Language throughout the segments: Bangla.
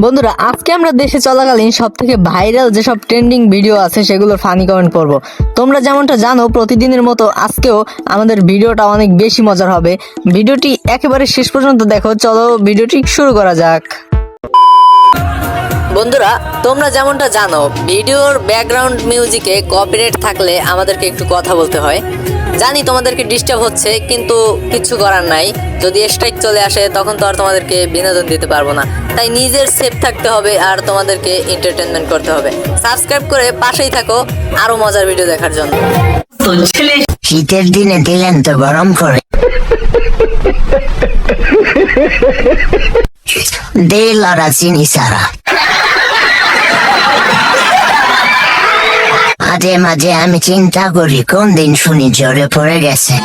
বন্ধুরা আজকে আমরা দেশে চলাকালীন সব থেকে ভাইরাল যেসব ট্রেন্ডিং ভিডিও আছে সেগুলোর ফানি কমেন্ট করব। তোমরা যেমনটা জানো প্রতিদিনের মতো আজকেও আমাদের ভিডিওটা অনেক বেশি মজার হবে। ভিডিওটি একেবারে শেষ পর্যন্ত দেখো। চলো ভিডিওটি শুরু করা যাক। বন্ধুরা তোমরা যেমনটা জানো ভিডিওর ব্যাকগ্রাউন্ড মিউজিকে কপিরাইট থাকলে আমাদেরকে একটু কথা বলতে হয়। জানি তোমাদেরকে ডিস্টার্ব হচ্ছে, কিন্তু কিছু করার নাই। যদি স্ট্রাইক চলে আসে তখন তো আর তোমাদেরকে বিনোদন দিতে পারবো না, তাই নিজের সেফ থাকতে হবে আর তোমাদেরকে এন্টারটেনমেন্ট করতে হবে। সাবস্ক্রাইব করে পাশেই থাকো আরো মজার ভিডিও দেখার জন্য। তো ছেলে শীতের দিনে দিলেন তো গরম করে দে লড়া চিনি সারা। মাঝে মাঝে আমি চিন্তা করি কোন দিন শুনি জ্বরে পড়ে গেছে।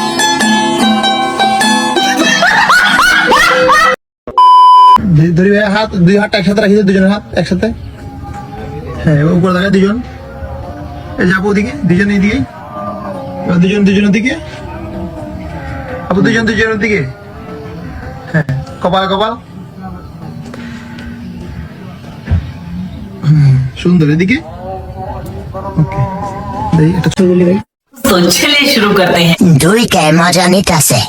হাত দুই হাতটা একসাথে রাখি, দুজনের হাত একসাথে। হ্যাঁ উপরে দেখা দুজন, এই যাবো ওদিকে, দুজন এইদিকে, দুজন দুজনের দিকে, আপু দুজন দুজনের দিকে। হ্যাঁ কপাল কপাল, সুন্দর এদিকে। ওকে একটা ছবি বলি ভাই। तो चलिए शुरू करते हैं। দুই কে মজা নিতাছে।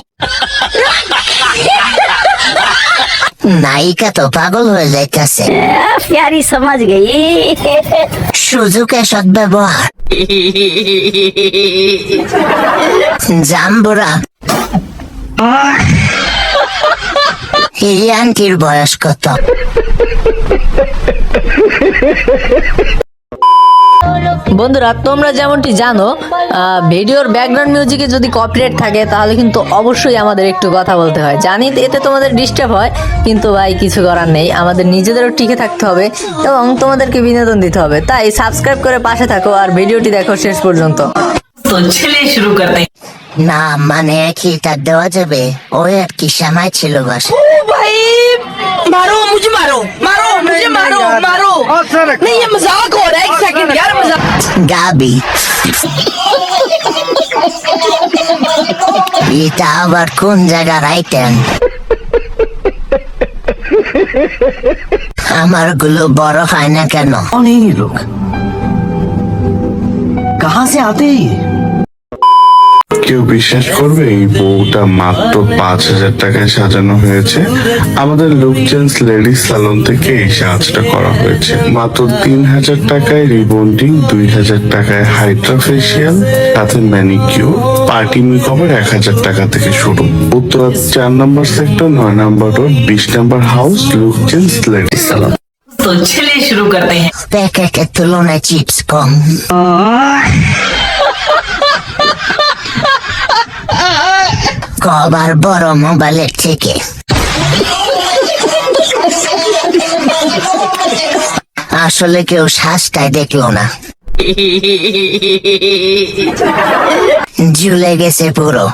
নায়িকা তো পাগল হয়ে যাইতাছে। प्यारी समझ गई। সুযোগে সদ্ব্যবহার। জাম্বুরা হিরিয়ানটির বয়স কত? বন্ধুরা তোমরা যেমনটি জানো ভিডিওর ব্যাকগ্রাউন্ড মিউজিকে যদি কপিরাইট থাকে তাহলে কিন্তু অবশ্যই আমাদের একটু কথা বলতে হয়। জানি এতে তোমাদের ডিস্টার্ব হয়, কিন্তু ভাই কিছু করার নেই, আমাদের নিজেদেরও টিকে থাকতে হবে এবং তোমাদেরকে বিনোদন দিতে হবে। তাই সাবস্ক্রাইব করে পাশে থাকো আর ভিডিওটি দেখো শেষ পর্যন্ত। तो चलिए शुरू करते हैं। না মানে কি তার দেওয়া যাবে? ওই আর কি সময় ছিল বাস। भाई मारो मुझे, मारो मारो मुझे, मारो मारो। नहीं ये मजाक हो रहा है, एक सेकंड यार मजाक। গাবি এটা আবার কোন জায়গার আইটেম? আমার গুলো বড় হয় না কেন? कौन है ये लोग? कहाँ से आते हैं ये? কেউ বিশ্বাস করবে এই বউটা মাত্র 5,000 টাকায় সাজানো হয়েছে? আমাদের লুকচেন্স লেডিস সালন থেকে এই সাজটা করা হয়েছে। মাত্র 3,000 টাকায় রিবন্ডিং, 2,000 টাকায় হাইড্রা ফেসিয়াল, সাথে ম্যানিকিউর, পার্টি মেকওভার 1,000 টাকা থেকে শুরু। উত্তরা 4 নম্বর সেক্টর, 9 নম্বর রোড, 20 নম্বর হাউস, লুকচেন্স লেডিস সালন। तो चलिए शुरू करते हैं। প্যাকেটের তুলনায় চিপস কম। কবার বড় মোবাইলের থেকে। আসলে কেউ শ্বাসটাই দেখলো না, ঝুলে গেছে পুরো।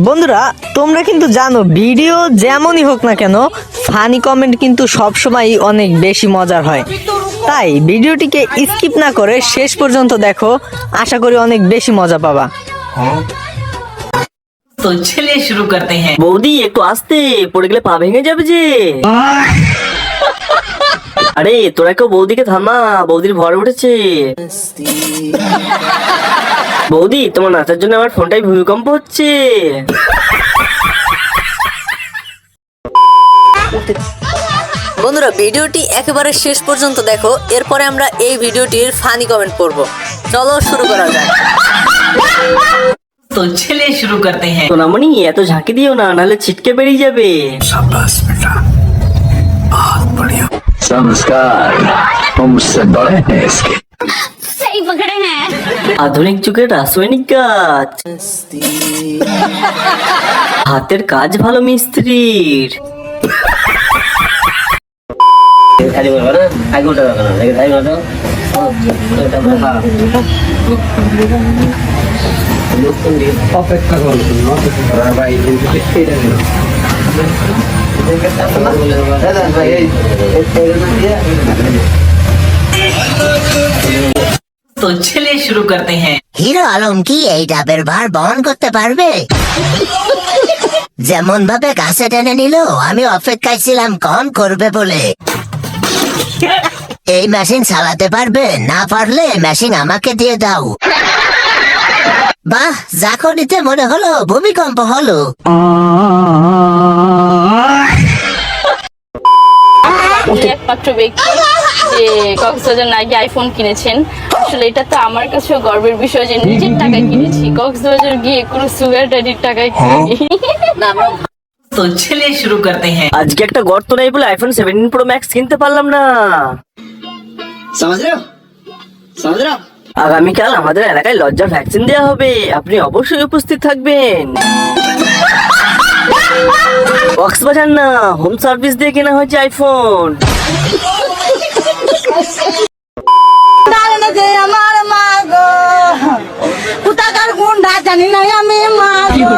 বন্ধুরা তোমরা কিন্তু জানো ভিডিও যেমনই হোক না কেন ফানি কমেন্ট কিন্তু সবসময় অনেক বেশি মজার হয়। তাই ভিডিওটিকে স্কিপ না করে শেষ পর্যন্ত দেখো, আশা করি অনেক বেশি মজা পাবা। तो चलिए शुरू करते हैं। বৌদি একটু আস্তে, পড়ে গেলে পা ভেঙে যাবে যে। আরে তোরা কেউ বৌদিকে থামা, বৌদির ভর উঠেছে। বৌদি তোমার নাচার জন্য আমার ফোনটাই ভূমিকম্প হচ্ছে। বন্ধুরা ভিডিওটি একেবারে শেষ পর্যন্ত দেখো, এরপরে আমরা এই ভিডিওটির ফানি কমেন্ট করব। চলো শুরু করা যাক। तो चलिए शुरू करते हैं। সোনামণি এত ঝাঁকি দিও না, নাহলে ছিটকে বেরিয়ে যাবে। संस्कार तुमसे बड़े हैं इसके। सही पकड़े हैं। আধুনিক যুগের রাসায়নিক কাজ, হাতের কাজ ভালো মিস্ত্রির। तो चलिए शुरू करते हैं। হিরো আলম কি এই ডাবের ভার বহন করতে পারবে? যেমন ভাবে কাছে টেনে নিল, আমি অপেক্ষায় ছিলাম কম করবে বলে। এই মেশিন চালাতে পারবে? না পারলে মেশিন আমাকে দিয়ে দাও। বাহ, জাকনিতে মনে হলো ভূমিকম্প হলো। আপনি একমাত্র ব্যক্তি যে কক্সবাজার নাকি আইফোন কিনেছেন। আসলে এটা তো আমার কাছেও গর্বের বিষয় যে নিজের টাকায় কিনেছি, কক্সবাজার গিয়ে কোনো সুগার ড্যাডির টাকায় কিনি। আজকে একটা গর্ত নেই বলে আইফোন 17 প্রো ম্যাক্স কিনতে পারলাম না। আগামীকাল আমাদের এলাকায় লজ্জা ভ্যাকসিন দেওয়া হবে, আপনি অবশ্যই উপস্থিত থাকবেন। কক্সবাজার না, হোম সার্ভিস দিয়ে কেনা হয়েছে আইফোন। যে আমার মা গো, কোথাকার গুন্ডা জানি না আমি মা গো।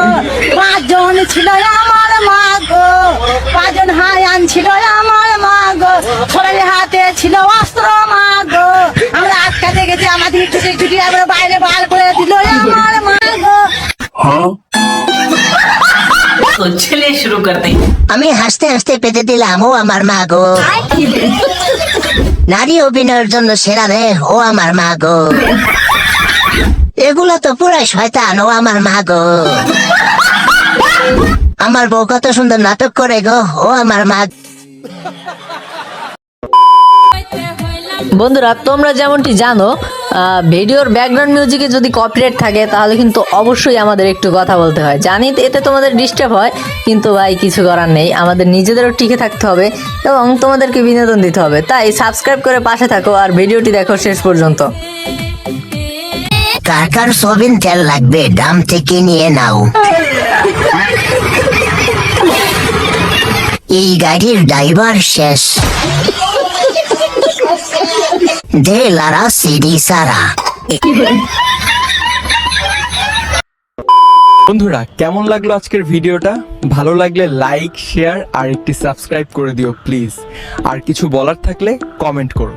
5 জন ছিল আমার মা গো, 5 জন হায়ান ছিল আমার মা গো, সবাই হাতে ছিল অস্ত্র মা গো। আমরা আটকাতে গেছি, আমাদের ছুটি ছুটি আমরা বাইরে বার করে দিল আমার মা গো। আমি হাসতে হাসতে পেতে দিলাম, ও আমার মা গো। নারী অভিনয়ের জন্য সেরা রে, ও আমার মা গো। এগুলা তো পুরাই শয়তান, ও আমার মা গো। আমার বউ কত সুন্দর নাটক করে গো, ও আমার মা। বন্ধুরা, তোমরা যেমনটি জানো, ভিডিওর ব্যাকগ্রাউন্ড মিউজিকে যদি কপিরাইট থাকে তাহলে কিন্তু অবশ্যই আমাদের একটু কথা বলতে হয়। জানি এতে তোমাদের ডিস্টার্ব হয়, কিন্তু ভাই কিছু করার নেই, আমাদের নিজেদেরও টিকে থাকতে হবে এবং তোমাদেরকে বিনোদন দিতে হবে। তাই সাবস্ক্রাইব করে পাশে থাকো আর ভিডিওটি দেখো শেষ পর্যন্ত। কার কার সোয়াবিন তেল লাগবে দাম থেকে নিয়ে নাও। এই গাড়ির ড্রাইভার শেষ। দে লারা সিডি সারা। বন্ধুরা, কেমন লাগলো আজকের ভিডিওটা? ভালো লাগলে লাইক, শেয়ার আর একটি সাবস্ক্রাইব করে দিও প্লিজ। আর কিছু বলার থাকলে কমেন্ট করো।